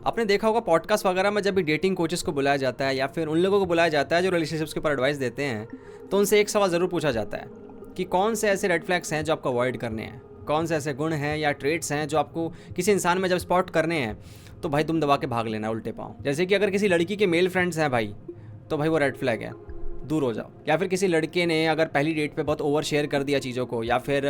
आपने देखा होगा पॉडकास्ट वगैरह में जब भी डेटिंग कोचेस को बुलाया जाता है या फिर उन लोगों को बुलाया जाता है जो रिलेशनशिप्स के ऊपर एडवाइस देते हैं, तो उनसे एक सवाल ज़रूर पूछा जाता है कि कौन से ऐसे रेड फ्लैग्स हैं जो आपको अवॉइड करने हैं, कौन से ऐसे गुण हैं या ट्रेट्स हैं जो आपको किसी इंसान में जब स्पॉट करने हैं तो भाई तुम दबा के भाग लेना उल्टे पाँव। जैसे कि अगर किसी लड़की के मेल फ्रेंड्स हैं भाई, तो भाई वो रेड फ्लैग है, दूर हो जाओ। या फिर किसी लड़के ने अगर पहली डेट पे बहुत ओवर शेयर कर दिया चीज़ों को या फिर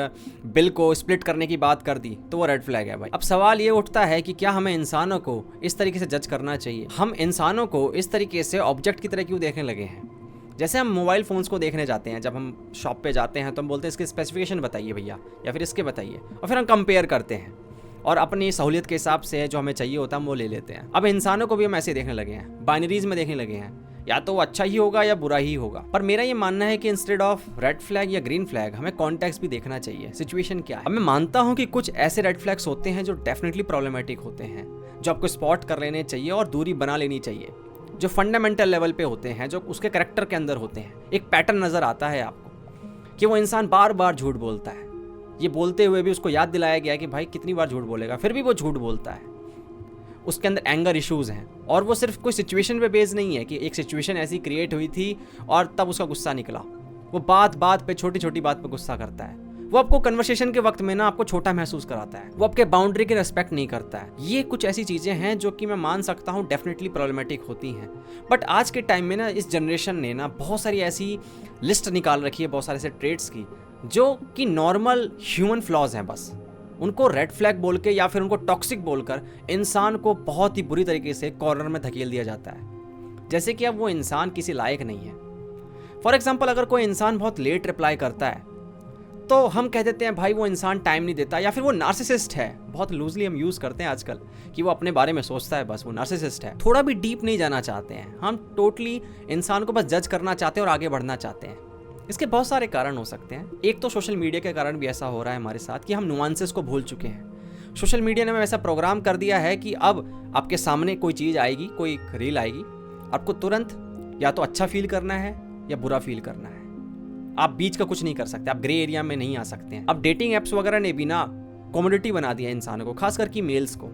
बिल को स्प्लिट करने की बात कर दी, तो वो रेड फ्लैग है भाई। अब सवाल ये उठता है कि क्या हमें इंसानों को इस तरीके से जज करना चाहिए? हम इंसानों को इस तरीके से ऑब्जेक्ट की तरह क्यों देखने लगे हैं? जैसे हम मोबाइल फ़ोन्स को देखने जाते हैं, जब हम शॉप पे जाते हैं तो हम बोलते हैं इसके स्पेसिफिकेशन बताइए भैया, या फिर इसके बताइए, और फिर हम कंपेयर करते हैं और अपनी सहूलियत के हिसाब से जो हमें चाहिए होता है हम वो ले लेते हैं। अब इंसानों को भी हम ऐसे देखने लगे हैं, बाइनरीज में देखने लगे हैं, या तो वो अच्छा ही होगा या बुरा ही होगा। पर मेरा ये मानना है कि इंस्टेड ऑफ रेड फ्लैग या ग्रीन फ्लैग हमें कॉन्टेक्स्ट भी देखना चाहिए, सिचुएशन क्या है। अब मैं मानता हूँ कि कुछ ऐसे रेड फ्लैग्स होते हैं जो डेफिनेटली प्रॉब्लमेटिक होते हैं, जो आपको स्पॉट कर लेने चाहिए और दूरी बना लेनी चाहिए, जो फंडामेंटल लेवल पे होते हैं, जो उसके कैरेक्टर के अंदर होते हैं। एक पैटर्न नज़र आता है आपको कि वो इंसान बार बार झूठ बोलता है, ये बोलते हुए भी उसको याद दिलाया गया कि भाई कितनी बार झूठ बोलेगा, फिर भी वो झूठ बोलता है। उसके अंदर एंगर इश्यूज़ हैं, और वो सिर्फ कोई सिचुएशन पे बेस्ड नहीं है कि एक सिचुएशन ऐसी क्रिएट हुई थी और तब उसका गुस्सा निकला। वो बात बात पे, छोटी छोटी बात पे गुस्सा करता है। वो आपको कन्वर्सेशन के वक्त में ना आपको छोटा महसूस कराता है, वो आपके बाउंड्री के रिस्पेक्ट नहीं करता है। ये कुछ ऐसी चीज़ें हैं जो कि मैं मान सकता हूँ डेफिनेटली प्रॉब्लमेटिक होती हैं। बट आज के टाइम में ना इस जनरेशन ने ना बहुत सारी ऐसी लिस्ट निकाल रखी है, बहुत सारे ऐसे ट्रेट्स की जो कि नॉर्मल ह्यूमन फ्लॉज हैं, बस उनको रेड फ्लैग बोल के या फिर उनको टॉक्सिक बोलकर इंसान को बहुत ही बुरी तरीके से कॉर्नर में धकेल दिया जाता है, जैसे कि अब वो इंसान किसी लायक नहीं है। फॉर एग्जाम्पल, अगर कोई इंसान बहुत लेट रिप्लाई करता है तो हम कह देते हैं भाई वो इंसान टाइम नहीं देता, या फिर वो नार्सिसिस्ट है। बहुत लूजली हम यूज़ करते हैं आजकल कि वो अपने बारे में सोचता है, बस वो नार्सिसिस्ट है। थोड़ा भी डीप नहीं जाना चाहते हैं, हम टोटली इंसान को बस जज करना चाहते हैं और आगे बढ़ना चाहते हैं। इसके बहुत सारे कारण हो सकते हैं। एक तो सोशल मीडिया के कारण भी ऐसा हो रहा है हमारे साथ कि हम नुआंसेस को भूल चुके हैं। सोशल मीडिया ने हमें ऐसा प्रोग्राम कर दिया है कि अब आपके सामने कोई चीज़ आएगी, कोई रील आएगी, आपको तुरंत या तो अच्छा फील करना है या बुरा फील करना है। आप बीच का कुछ नहीं कर सकते, आप ग्रे एरिया में नहीं आ सकते हैं। अब डेटिंग एप्स वगैरह ने भी ना कॉमोडिटी बना दिया है इंसानों को, खास करके मेल्स को।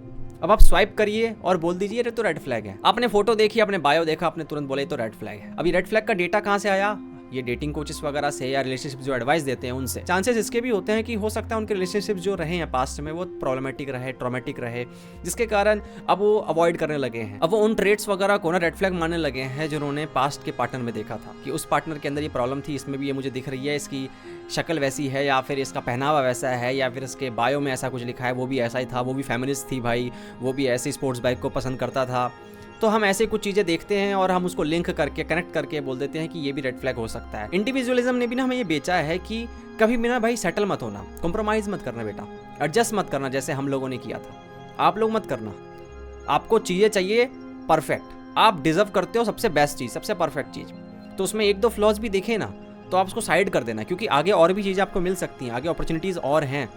अब आप स्वाइप करिए और बोल दीजिए ये तो रेड फ्लैग है। आपने फोटो देखी, आपने बायो देखा, आपने तुरंत बोला ये तो रेड फ्लैग है। अभी रेड फ्लैग का डेटा कहाँ से आया? ये डेटिंग कोचेस वगैरह से या रिलेशनशिप जो एडवाइस देते हैं उनसे। चांसेस इसके भी होते हैं कि हो सकता है उनके रिलेशनशिप जो रहे हैं पास्ट में वो प्रॉब्लमेटिक रहे, ट्रॉमेटिक रहे, जिसके कारण अब वो अवॉइड करने लगे हैं। अब वो उन ट्रेट्स वगैरह को ना रेड फ्लैग मानने लगे हैं जिन्होंने पास्ट के पार्टनर में देखा था कि उस पार्टनर के अंदर ये प्रॉब्लम थी, इसमें भी ये मुझे दिख रही है, इसकी शक्ल वैसी है या फिर इसका पहनावा वैसा है या फिर इसके बायो में ऐसा कुछ लिखा है, वो भी ऐसा ही था, वो भी फेमिनिस्ट थी भाई, वो भी ऐसी स्पोर्ट्स बाइक को पसंद करता था। तो हम ऐसे कुछ चीज़ें देखते हैं और हम उसको लिंक करके, कनेक्ट करके बोल देते हैं कि ये भी रेड फ्लैग हो सकता है। इंडिविजुअलिज्म ने भी ना हमें ये बेचा है कि कभी भी ना भाई सेटल मत होना, कॉम्प्रोमाइज़ मत करना बेटा, एडजस्ट मत करना जैसे हम लोगों ने किया था। आप लोग मत करना, आपको चीज़ें चाहिए परफेक्ट, आप डिजर्व करते हो सबसे बेस्ट चीज़, सबसे परफेक्ट चीज़। तो उसमें एक दो फ्लॉज भी दिखे ना तो आप उसको साइड कर देना, क्योंकि आगे और भी चीज़ें आपको मिल सकती हैं, आगे अपॉर्चुनिटीज़ और हैं,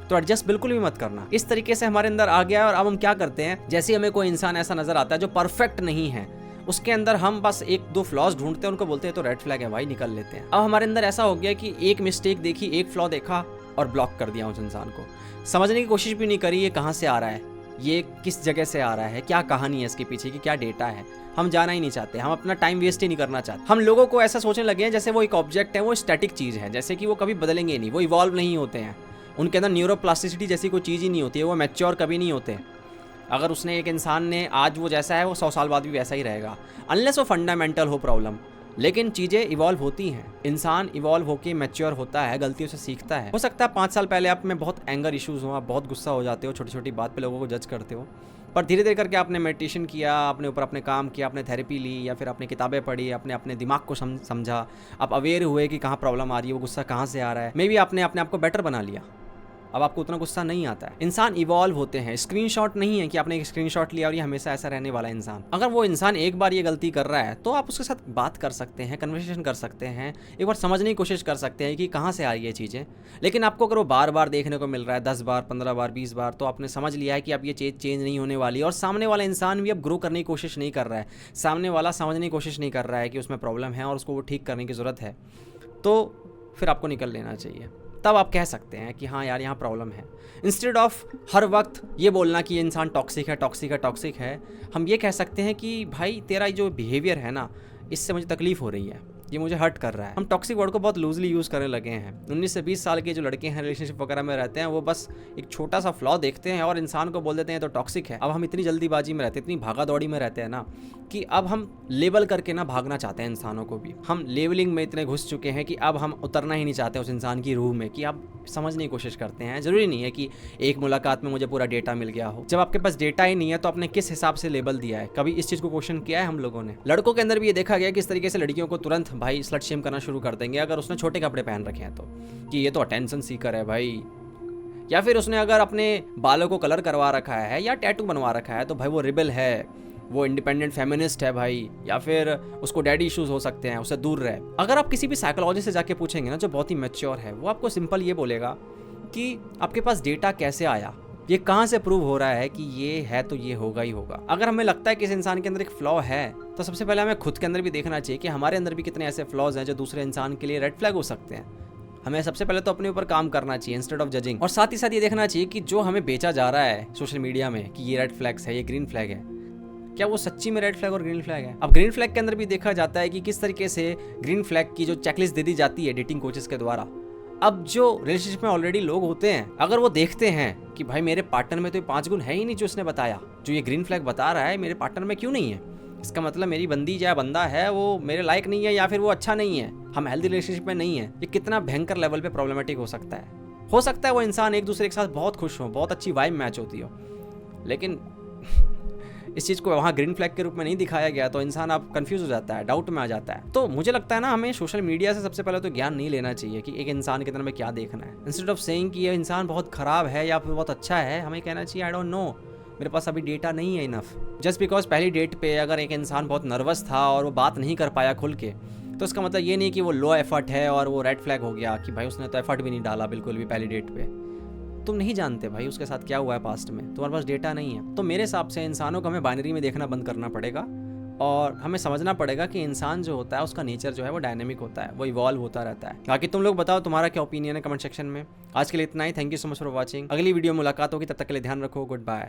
तो एडजस्ट बिल्कुल भी मत करना। इस तरीके से हमारे अंदर आ गया है। और अब हम क्या करते हैं, जैसे हमें कोई इंसान ऐसा नजर आता है जो परफेक्ट नहीं है, उसके अंदर हम बस एक दो फ्लॉज ढूंढते हैं, उनको बोलते हैं तो रेड फ्लैग है भाई, निकल लेते हैं। अब हमारे अंदर ऐसा हो गया कि एक मिस्टेक देखी, एक फ्लॉ देखा और ब्लॉक कर दिया उस इंसान को। समझने की कोशिश भी नहीं करी ये कहाँ से आ रहा है, ये किस जगह से आ रहा है, क्या कहानी है इसके पीछे की, क्या डेटा है, हम जाना ही नहीं चाहते, हम अपना टाइम वेस्ट ही नहीं करना चाहते। हम लोगों को ऐसा सोचने लगे हैं जैसे वो एक ऑब्जेक्ट है, वो स्टैटिक चीज़ है, जैसे कि वो कभी बदलेंगे नहीं, वो इवॉल्व नहीं होते हैं, उनके अंदर न्यूरोप्लास्टिसिटी जैसी कोई चीज़ ही नहीं होती है, वो मैच्योर कभी नहीं होते। अगर उसने एक इंसान ने आज वो जैसा है वो 100 साल बाद भी वैसा ही रहेगा, अनलेस वो फंडामेंटल हो प्रॉब्लम। लेकिन चीज़ें इवॉल्व होती हैं, इंसान इवॉल्व होकर मैच्योर होता है, गलतियों से सीखता है। हो सकता है 5 साल पहले आप में बहुत एंगर इश्यूज़ हो, आप बहुत गुस्सा हो जाते हो, छोटी छोटी बात पे लोगों को जज करते हो, पर धीरे धीरे करके आपने मेडिटेशन किया, अपने ऊपर अपने काम किया, आपने थेरेपी ली या फिर अपनी किताबें पढ़ी, अपने दिमाग को समझा, आप अवेयर हुए कि कहाँ प्रॉब्लम आ रही है, वो गुस्सा कहाँ से आ रहा है, मे बी आपने अपने आप को बेटर बना लिया, अब आपको उतना गुस्सा नहीं आता है। इंसान इवॉल्व होते हैं, स्क्रीनशॉट नहीं है कि आपने एक स्क्रीनशॉट लिया और ये हमेशा ऐसा रहने वाला इंसान। अगर वो इंसान एक बार ये गलती कर रहा है तो आप उसके साथ बात कर सकते हैं, कन्वर्सेशन कर सकते हैं, एक बार समझने की कोशिश कर सकते हैं कि कहाँ से आ रही है चीज़ें। लेकिन आपको अगर वो बार बार देखने को मिल रहा है, 10 बार, 15 बार, 20 बार, तो आपने समझ लिया है कि अब ये चीज़ चेंज नहीं होने वाली, और सामने वाला इंसान भी अब ग्रो करने की कोशिश नहीं कर रहा है, सामने वाला समझने की कोशिश नहीं कर रहा है कि उसमें प्रॉब्लम है और उसको वो ठीक करने की ज़रूरत है, तो फिर आपको निकल लेना चाहिए। तब आप कह सकते हैं कि हाँ यार यहाँ प्रॉब्लम है। इंस्टेड ऑफ हर वक्त ये बोलना कि ये इंसान टॉक्सिक है टॉक्सिक है टॉक्सिक है, हम ये कह सकते हैं कि भाई तेरा जो बिहेवियर है ना, इससे मुझे तकलीफ हो रही है, ये मुझे हर्ट कर रहा है। हम टॉक्सिक वर्ड को बहुत लूजली यूज़ करने लगे हैं। 19 से 20 साल के जो लड़के हैं रिलेशनशिप वगैरह में रहते हैं, वो बस एक छोटा सा फ्लॉ देखते हैं और इंसान को बोल देते हैं तो टॉक्सिक है। अब हम इतनी जल्दीबाजी में रहते हैं, इतनी भागा दौड़ी में रहते हैं ना, कि अब हम लेबल करके ना भागना चाहते हैं इंसानों को भी। हम लेवलिंग में इतने घुस चुके हैं कि अब हम उतरना ही नहीं चाहते उस इंसान की रूह में, कि आप समझने की कोशिश करते हैं। ज़रूरी नहीं है कि एक मुलाकात में मुझे पूरा डेटा मिल गया हो। जब आपके पास डेटा ही नहीं है तो आपने किस हिसाब से लेबल दिया है? कभी इस चीज़ को क्वेश्चन किया है हम लोगों ने? लड़कों के अंदर भी ये देखा गया कि इस तरीके से लड़कियों को तुरंत भाई स्लट शेम करना शुरू कर देंगे अगर उसने छोटे कपड़े पहन रखे हैं तो, कि ये तो अटेंशन सीकर है भाई, या फिर उसने अगर अपने बालों को कलर करवा रखा है या टैटू बनवा रखा है तो भाई वो रिबल है, वो इंडिपेंडेंट फेमिनिस्ट है भाई, या फिर उसको डैडी इश्यूज हो सकते हैं, उससे दूर रहे। अगर आप किसी भी साइकोलॉजिस्ट से जाके पूछेंगे ना जो बहुत ही मैच्योर है, वो आपको सिंपल ये बोलेगा कि आपके पास डेटा कैसे आया, ये कहाँ से प्रूव हो रहा है कि ये है तो ये होगा ही होगा। अगर हमें लगता है कि इस इंसान के अंदर एक फ्लॉ है तो सबसे पहले हमें खुद के अंदर भी देखना चाहिए कि हमारे अंदर भी कितने ऐसे फ्लॉज हैं जो दूसरे इंसान के लिए रेड फ्लैग हो सकते हैं। हमें सबसे पहले तो अपने ऊपर काम करना चाहिए इंस्टेड ऑफ जजिंग, और साथ ही साथ ये देखना चाहिए कि जो हमें बेचा जा रहा है सोशल मीडिया में कि ये रेड फ्लैग्स है, ये ग्रीन फ्लैग है, क्या वो सच्ची में रेड फ्लैग और ग्रीन फ्लैग है। अब ग्रीन फ्लैग के अंदर भी देखा जाता है कि किस तरीके से ग्रीन फ्लैग की जो चेकलिस्ट दे दी जाती है डेटिंग कोचेस के द्वारा। अब जो रिलेशनशिप में ऑलरेडी लोग होते हैं, अगर वो देखते हैं कि भाई मेरे पार्टनर में तो ये 5 गुण है ही नहीं जो उसने बताया, जो ये ग्रीन फ्लैग बता रहा है मेरे पार्टनर में क्यों नहीं है, इसका मतलब मेरी बंदी या बंदा है वो मेरे लायक नहीं है, या फिर वो अच्छा नहीं है, हम हेल्दी रिलेशनशिप में नहीं है। ये कितना भयंकर लेवल पे प्रॉब्लमेटिक हो सकता है वो इंसान एक दूसरे के साथ बहुत खुश हो, बहुत अच्छी वाइब मैच होती हो, लेकिन इस चीज़ को वहाँ ग्रीन फ्लैग के रूप में नहीं दिखाया गया तो इंसान आप कंफ्यूज हो जाता है, डाउट में आ जाता है। तो मुझे लगता है ना, हमें सोशल मीडिया से सबसे पहले तो ज्ञान नहीं लेना चाहिए कि एक इंसान के अंदर में क्या देखना है। इंस्टेड ऑफ सेइंग कि ये इंसान बहुत खराब है या फिर बहुत अच्छा है, हमें कहना चाहिए आई डोंट नो, मेरे पास अभी डेटा नहीं है इनफ। जस्ट बिकॉज पहली डेट पे अगर एक इंसान बहुत नर्वस था और वो बात नहीं कर पाया खुल के, तो इसका मतलब ये नहीं कि वो लो एफर्ट है और वो रेड फ्लैग हो गया कि भाई उसने तो एफर्ट भी नहीं डाला बिल्कुल भी पहली डेट पे। तुम नहीं जानते भाई उसके साथ क्या हुआ है पास्ट में, तुम्हारे पास डेटा नहीं है। तो मेरे हिसाब से इंसानों को हमें बाइनरी में देखना बंद करना पड़ेगा और हमें समझना पड़ेगा कि इंसान जो होता है उसका नेचर जो है वो डायनेमिक होता है, वो इवॉल्व होता रहता है। बाकी तुम लोग बताओ तुम्हारा क्या ओपिनियन है कमेंट सेक्शन में। आज के लिए इतना ही, thank you so much for watching. अगली वीडियो मुलाकात होगी, तब तक के लिए ध्यान रखो, गुड बाय।